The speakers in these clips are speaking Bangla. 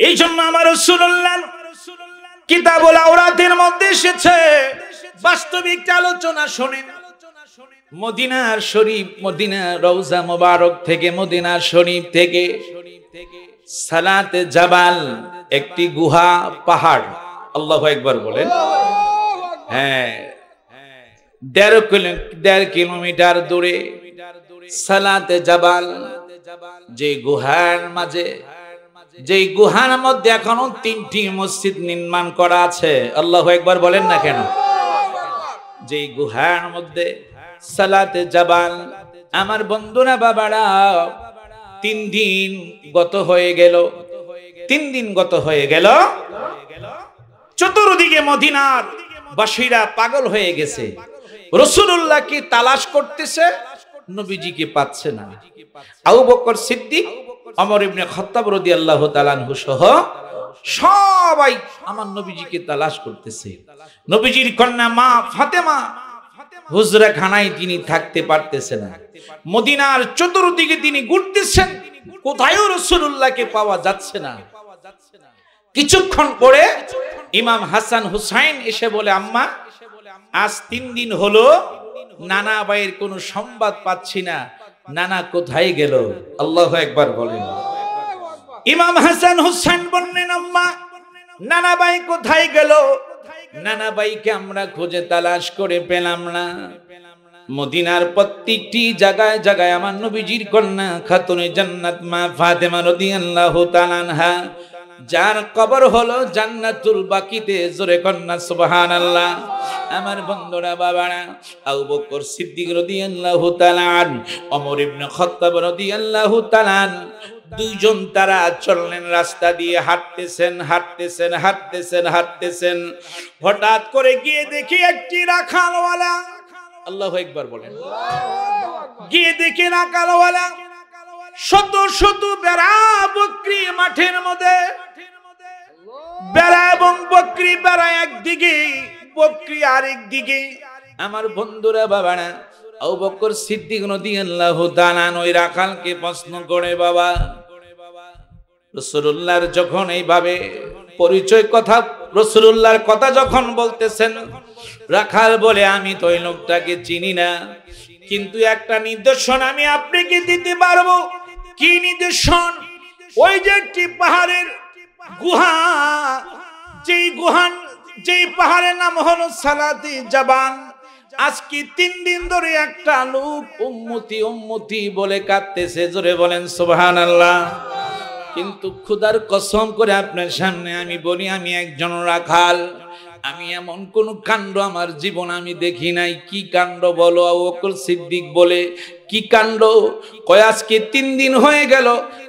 এই জন্য আমার রাসূলুল্লাহ কিতাবুল আওরাতের মধ্যে এসেছে, বাস্তবিক আলোচনা শোনেন। মদিনার শরীফ, মদিনার রওজা মোবারক থেকে, মদিনার শরীফ থেকে সালাতে জাবাল একটি গুহা পাহাড়, আল্লাহু আকবার বলেন। হ্যাঁ, 1.5 কিলোমিটার দূরে সালাতে জাবাল, যে গুহার মাঝে, যে গুহার মধ্যে এখনো 3টি মসজিদ নির্মাণ করা আছে, আল্লাহু আকবার বলেন না কেন? যে গুহার মধ্যে সালাতে জাবাল, আমার বন্ধুরা বাবারা, 3 দিন গত হয়ে গেল, 3 দিন গত হয়ে গেল। চতুর্দিকে মদিনার বাসীরা পাগল হয়ে গেছে, রাসূলুল্লাহকে তালাশ করতেছে, নবীজিকে পাচ্ছে না। আবু বকর সিদ্দিক, ওমর ইবনে খাত্তাব রাদিয়াল্লাহু তাআলা আনহু সহ সবাই আমার নবীজিকে তালাশ করতেছে। নবীজির কন্যা মা ফাতেমা হুজরা খানায় তিনি থাকতে পারতেছেন না, মদিনার চতুর্দিকে তিনি ঘুরতেছেন, কোথায়ও রাসূলুল্লাহকে পাওয়া যাচ্ছে না। কিছুক্ষণ পরে ইমাম হাসান হুসাইন এসে বলে, আম্মা আজ 3 দিন হলো নানা ভাইয়ের কোনো সংবাদ পাচ্ছি না, নানা কোথায় গেল? আল্লাহু আকবার বলেন। ইমাম হাসান হুসাইন বললেন, আম্মা নানা ভাই কোথায় গেল? নানা ভাইকে আমরা খুঁজে তালাশ করে পেলাম না। মদিনার প্রত্যেকটি জায়গায় জায়গায় আমার নবীজির কন্যা খাতুনে জান্নাত মা ফাতেমা রাদিয়াল্লাহু তাআলা আনহা, যার কবর হলো জান্নাতুল বাকিতে, জোরে কন্যা সুবহানাল্লাহ। আমার বন্ধুরা বাবারা, আবু বকর সিদ্দিক রাদিয়াল্লাহু তাআলা আন, ওমর ইবনে খাত্তাব রাদিয়াল্লাহু তাআলা আন, দুইজন তারা চললেন, রাস্তা দিয়ে হাঁটতেছেন হাঁটতেছেন হাঁটতেছেন হাঁটতেছেন। হঠাৎ করে গিয়ে দেখি একটি রাখালওয়ালা, আল্লাহু আকবার বলেন, গিয়ে দেখি রাখালওয়ালা শত শত বেড়া বকরি মাঠের মধ্যে, বেড়া এবং বকরি, বেড়া একদিকে, বকরি আরেক দিকে। আমার বন্ধুরা বাবারা, আবু বকর সিদ্দিক রাদিয়াল্লাহু তাআলা ওই রাখালকে প্রশ্ন করে, বাবা রাসূলুল্লাহর যখন এইভাবে পরিচয় কথা, রাসূলুল্লাহর কথা যখন বলতেছেন, রাখাল বলে, আমি তো ওই লোকটাকে চিনি না, কিন্তু একটা নিদর্শন আমি আপনাকে দিতে পারবো। কি নিদর্শন? ওই যে একটি পাহাড়ের গুহা, যেই পাহাড়ের নাম হলো সালাতে জাবাল, আজকে 3 দিন ধরে একটা লোক উম্মতি উম্মতি বলে কাঁদতেছে, জোরে বলেন সুবহানাল্লাহ। কিন্তু খোদার কসম করে আপনার সামনে আমি বলি, আমি একজন রাখাল, আমি এমন কোন কাণ্ড আমার জীবন আমি দেখি নাই। কি কাণ্ড বলো? আবু বকর সিদ্দিক বলে, কি কাণ্ড? কয় আজকে 3 দিন হয়ে গেল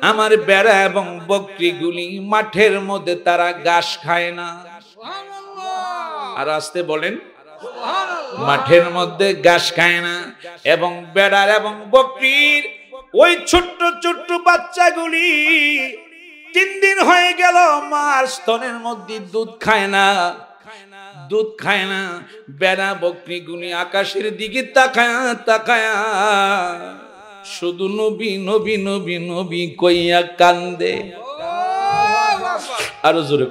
আমার বেড়া এবং বকরিগুলি মাঠের মধ্যে তারা ঘাস খায় না। আর আসতে বলেন, মাঠের মধ্যে ঘাস খায় না, এবং বেড়ার এবং বকরির ওই ছোট্ট ছোট্ট বাচ্চাগুলি 3 দিন হয়ে গেল মার স্তনের মধ্যে দুধ খায় না, দুধ খায় না। বেড়া বকরিগুলি আকাশের দিকে তাকায়া তাকায়া শুধু নবী নবী নবী নবী কইয়া কান্দে। আরো জোরে,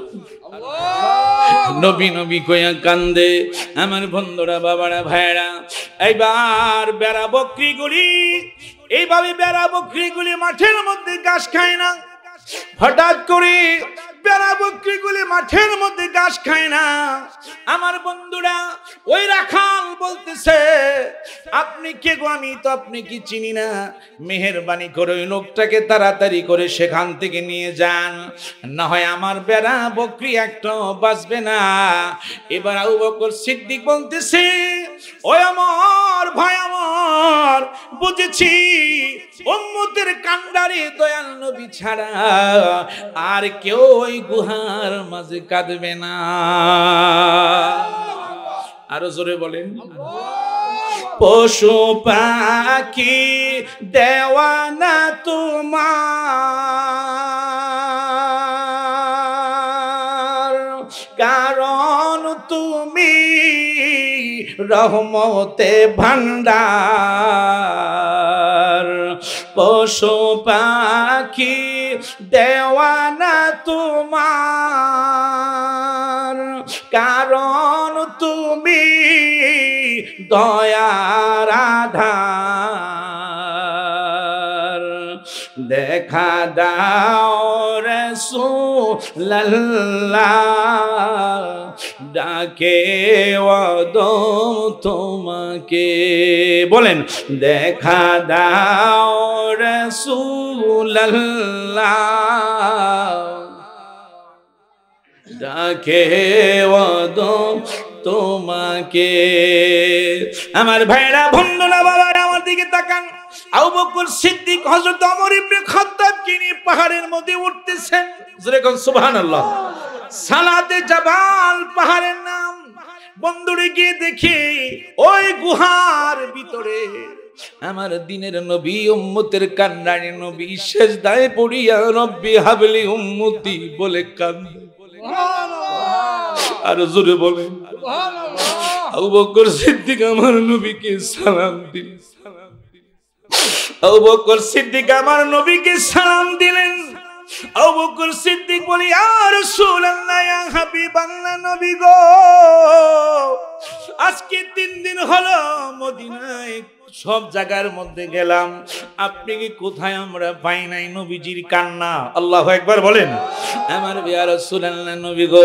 নবী নবী কইয়া কান্দে। আমার বন্ধুরা বাবারা ভাইরা, এইবার বেড়া বকরিগুলি, এইভাবে বেড়া বকরিগুলি মাঠের মধ্যে ঘাস খায় না। হঠাৎ করে বেড়া বকরিগুলি মাঠের মধ্যে ঘাস খায় না। আমার বন্ধুরা, ওই রাখাল বলতেছে, আপনি কে গো? আমি তো আপনাকে চিনি না, মেহেরবানি করে ওই লোকটাকে তাড়াতাড়ি করে সেখান থেকে নিয়ে যান, না হয় আমার বেড়া বকরি একটা বাঁচবে না। এবার আবু বকর সিদ্দিক বলতেছে, ওই আমার ভাই, আমার বুঝেছি, উম্মতের কান্ডারি দয়াল নবী ছাড়া আর কেউ ওই গুহার মাঝে কাঁদবে না। আরো জোরে বলেন, পশু পাখি দেওয়ানা তোমার, কারণ তুমি রহমতে ভান্ডার। পশু পাখি দেওয়ানা তোমার, কারণ তুমি দয়ার আধার। দেখা দাও রাসূলুল্লাহ, ডাকে ওদম তোমাকে। বলেন, দেখা দাও রাসূলুল্লাহ, ডাকে ওদম তোমাকে। আমার ভাইরা, বন্ধুরা, বাবারা, আমার দিকে তাকান। আবু বকর সিদ্দিক হযরত ওমর ইবনে খাত্তাবকে নিয়ে পাহাড়ের মধ্যে উঠতেছেন। জোরে কোন সুবহানাল্লাহ। সালাতে জাবাল পাহাড়ের নাম। বন্ধুরে গিয়ে দেখি ওই গুহার ভিতরে আমার দিনের নবী, উম্মতের কান্নারে নবী সেজদায় পড়িয়া রব্বি হাবলি উম্মতি বলে কান্দে। আর জোরে বলেন সুবহানাল্লাহ। আবু বকর সিদ্দিক আমার নবীকে সালাম দিলেন। আবু বকর সিদ্দিক আমার নবীকে সালাম দিলেন। আবু বকর সিদ্দিক বলে, ইয়া রাসূলুল্লাহ, ইয়া হাবিবাল্লাহ, নবী গো, আজকে 3 দিন হলো মদিনায় সব জায়গার মধ্যে গেলাম, আপনি কি কোথায় আমরা পাই নাই নবীজির কান্না। আল্লাহু আকবার বলেন। আমার ইয়া রাসূলুল্লাহ, নবী গো,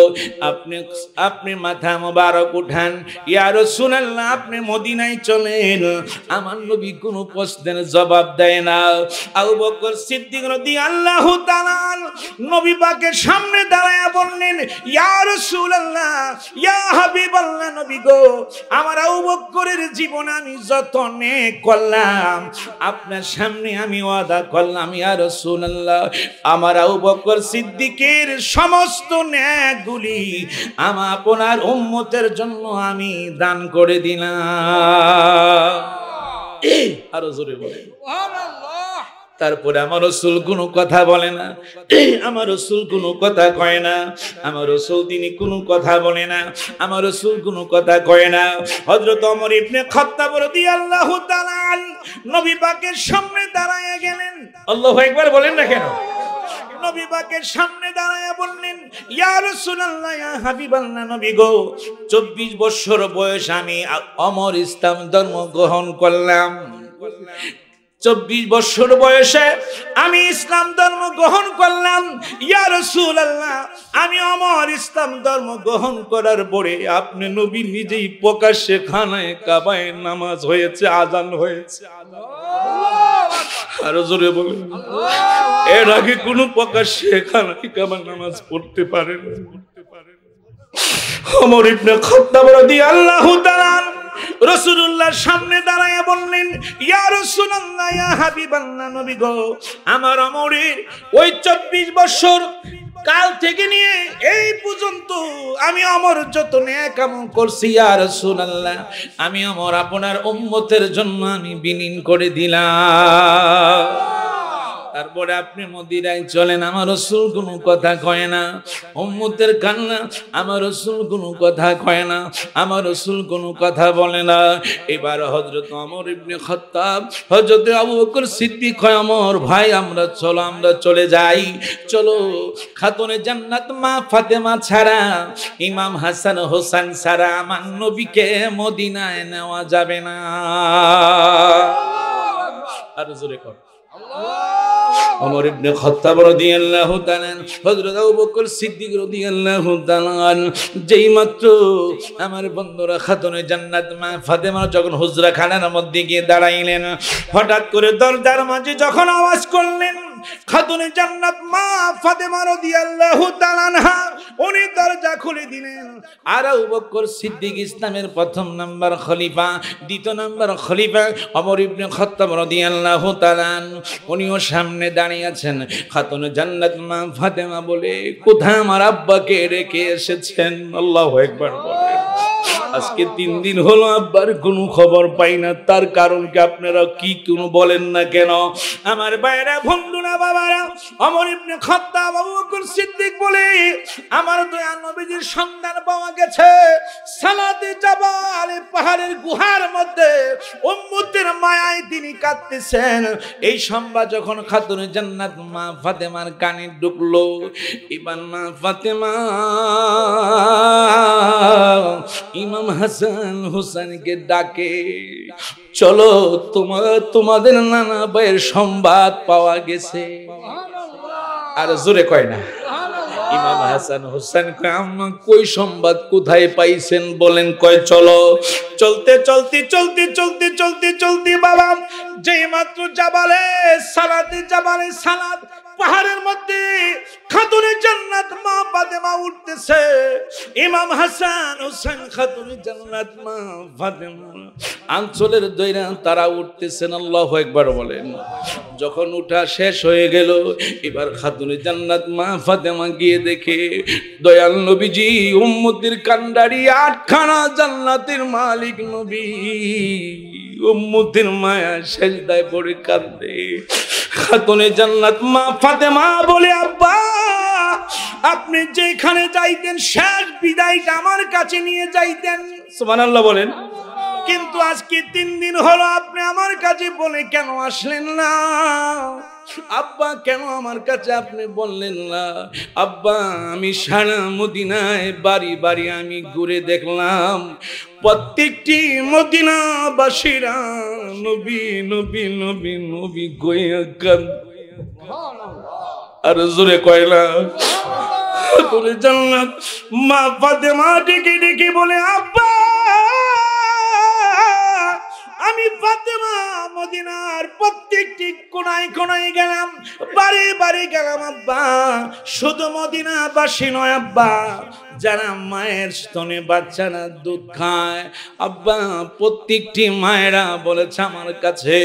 আপনি মাথা মোবারক উঠান। ইয়া রাসূলুল্লাহ, আপনি মদিনায় চলেন। আমার নবী কোনো প্রশ্নের জবাব দেয় না। আবু বকর সিদ্দিক রাদিয়াল্লাহু তাআলা নবী পাকের সামনে দাঁড়ায়া বললেন, ইয়া রাসূলুল্লাহ, ইয়া হাবিবাল্লাহ, নবী গো, আমার আবু বকরের জীবন আমি যত নেক করলাম, আপনার সামনে আমি ওয়াদা করলাম, ইয়া রাসূলুল্লাহ, আমার আবু বকর সিদ্দিকের সমস্ত নেকগুলি আমার আপনার উম্মতের জন্য আমি দান করে দিলাম। আরো জোরে বলেন সুবহানাল্লাহ। তারপরে আমার রাসূল কোনো কথা বলে না, আমার রাসূল কোনো কথা কয় না, আমার রাসূল তিনি কোনো কথা বলে না, আমার রাসূল কোনো কথা কয় না। হযরত ওমর ইবনে খাত্তাব রাদিয়াল্লাহু তাআলা নবী পাকের সামনে দাঁড়ায়া গেলেন। আল্লাহু আকবার বলেন না কেন? নবী পাকের সামনে দাঁড়ায়া বললেন, ইয়া রাসূলুল্লাহ, ইয়া হাবিবাল্লাহ, নবী গো, 24 বছর বয়স আমি ওমর ইসলাম ধর্ম গ্রহণ করলাম। 24 বছর বয়সে আমি ইসলাম ধর্ম গ্রহণ করলাম। ইয়া রাসূলুল্লাহ, আমি ওমর ইসলাম ধর্ম গ্রহণ করার পরে আপনি নবী নিজেই প্রকাশ্যে খানায় কাবায় নামাজ হয়েছে, আযান হয়েছে। আরো জোরে বলেন। এর আগে কোন প্রকাশ্যে খানায় কাবায় নামাজ পড়তে পারে না। ওমর ইবনে খাত্তাব রাদিয়াল্লাহু তাআলা রাসূলুল্লাহর সামনে দাঁড়ায়া বললেন, ইয়া রাসূলুল্লাহ, ইয়া হাবিবাল্লাহ, নবী গো, আমার ওমরের ওই 24 বছর কাল থেকে নিয়ে এই পর্যন্ত আমি ওমর যত নেক আমল করছি, ইয়া রাসূলুল্লাহ, আমি ওমর আপনার উম্মতের জন্য আমি বিলীন করে দিলাম। তারপরে আপনি মদিনায় চলেন, আমার রাসূল কোনো কথা কয় না। উম্মতের কান্না, আমার রাসূল কোনো কথা কয় না, আমার রাসূল কোনো কথা বলে না। এবার হযরত ওমর ইবনে খাত্তাব, হযরত আবু বকর সিদ্দিক কয়, ওমর ভাই, আমরা চলে যাই, চলো। খাতুনে জান্নাত মা ফাতেমা ছাড়া, ইমাম হাসান হোসেন ছাড়া আমার নবীকে মদিনায় নেওয়া যাবে না। আর জোরে কর ওমর ইবনে খাত্তাব রাদিয়াল্লাহু তাআলা, হযরত আবু বকর সিদ্দিক রাদিয়াল্লাহু তাআলা যেই মাত্র আমার বন্ধুরা খাতুনে জান্নাত মা ফাতেমা যখন হুজরা খানার মধ্যে গিয়ে দাঁড়াইলেন, হঠাৎ করে দরজার মাঝে যখন আওয়াজ করলেন, খাতুনে জান্নাত মা ফাতেমা রাদিয়াল্লাহু তাআলা আনহা উনি দরজা খুলে দিলেন। আর আবু বকর সিদ্দিক ইসলামের প্রথম নাম্বার খলিফা, দ্বিতীয় নাম্বার খলিফা ওমর ইবনে খাত্তাব রাদিয়াল্লাহু তাআলা উনিও সামনে দাঁড়িয়ে আছেন। খাতুনে জান্নাত মা ফাতেমা বলে, কোথায় আমার আব্বাকে রেখে এসেছেন? আল্লাহু আকবার বলেন। আজকে 3 দিন হলো আব্বার কোনো খবর পাই না। তার কারণ কি আপনারা কি কোনো বলেন না কেন? আমার ভাইরা, বন্ধুরা, বাবারা, ওমর ইবনে খাত্তাব, আবু বকর সিদ্দিক বলে আমার দয়াল নবীজির সন্ধান পাওয়া গেছে সালাতে জাবাল, পাহাড়ের গুহার মধ্যে উম্মতের মায়ায় তিনি কাঁদতেছেন। এই সংবাদ যখন খাতুনে জান্নাত মা ফাতেমার কানে ঢুকলো, এবার মা ফাতেমা ইমাম হাসান হুসাইনকে ডাকে, চলো তোমাদের নানা ভাইয়ের সংবাদ পাওয়া গেছে। আর জোরে কয় না। ইমাম হাসান হুসাইন কয়, আম্মা কই সংবাদ, কোথায় পাইছেন বলেন? কয় চলো। চলতে চলতে চলতে চলতে চলতে চলতে বাবা যেই মাত্র জাবালে সালাত পাহাড়ের মধ্যে খাতুনে জান্নাত মা ফাতেমা উঠতেছে, ইমাম হাসান হুসাইন খাতুনে জান্নাত মা ফাতেমা আঁচলের দইরা তারা উঠতেছেন। আল্লাহু আকবার বলেন। যখন উঠা শেষ হয়ে গেল, এবার খাতুনে জান্নাত মা ফাতেমা গিয়ে দেখে দয়াল নবীজি উম্মতের কান্ডারি 8খানা জান্নাতের মালিক নবী উম্মতের মায়া সেজদায় পড়ে কাঁদে। খাতুনে জান্নাত মা ফাতেমা বলে, আব্বা আপনি যেখানে যাইতেন শেষ বিদায়টা আমার কাছে নিয়ে যাইতেন। সুবহানাল্লাহ বলেন। কিন্তু আজকে 3 দিন হলো আপনি আমার কাছে বলে কেন আসলেন না? আব্বা কেন আমার কাছে আপনি বললেন না? আব্বা আমি সারা মদিনায় বাড়ি বাড়ি আমি ঘুরে দেখলাম, প্রত্যেকটি মদিনাবাসীরা নবী নবী নবী নবী কইয়া কাঁদে। আর জোরে কয়লা তোরে জান্নাত মা ফাতেমা ডেকে ডেকে বলে, আব্বা আমি ফাতেমা মদিনার প্রত্যেকটি কোনায় কোনায় গেলাম, বাড়ি বাড়ি গেলাম আব্বা। শুধু মদিনাবাসী নয় আব্বা, যারা মায়ের স্তনে বাচ্চারা দুধ খায় আব্বা, প্রত্যেকটি মায়েরা বলেছে আমার কাছে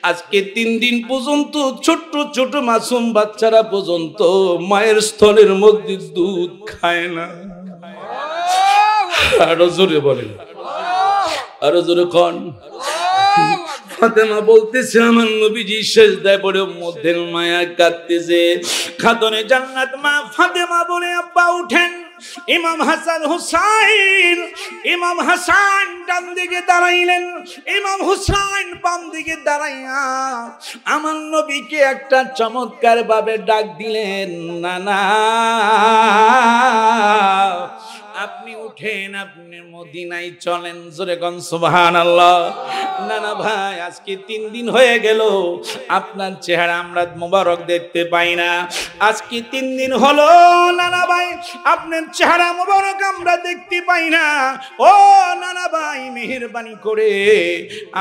আজকে 3 দিন পর্যন্ত ছোট্ট ছোট মাসুম বাচ্চারা পর্যন্ত মায়ের স্তনের মধ্যে দুধ খায় না। আরো জোরে বলেন, আরো জোরে কন। ফাতেমা বলতেছে আমার নবীজি সেজদায় পড়ে উম্মতের মায়া কাঁদতেছে। খাতুনে জান্নাত মা ফাতেমা বলে, আব্বা উঠেন। ইমাম হাসান ডান দিকে দাঁড়াইলেন, ইমাম হুসাইন বাম দিকে দাঁড়াইয়া আমার নবীকে একটা চমৎকার ভাবে ডাক দিলেন, নানা আপনি উঠেন, আপনি মদিনায় চলেন। জোরে কোন সুবহানাল্লাহ। নানা ভাই আজকে 3 দিন হয়ে গেল আপনার চেহারা আমরা মোবারক দেখতে পাই না। আজকে 3 দিন হলো নানা ভাই আপনার চেহারা মোবারক আমরা দেখতে পাই না। ও নানা ভাই মেহেরবানি করে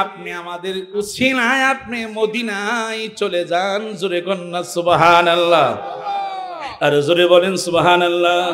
আপনি আমাদের উসিলায় আপনি মদিনায় চলে যান। জোরে কোন সুবহানাল্লাহ। আর জোরে বলেন সুবহানাল্লাহ।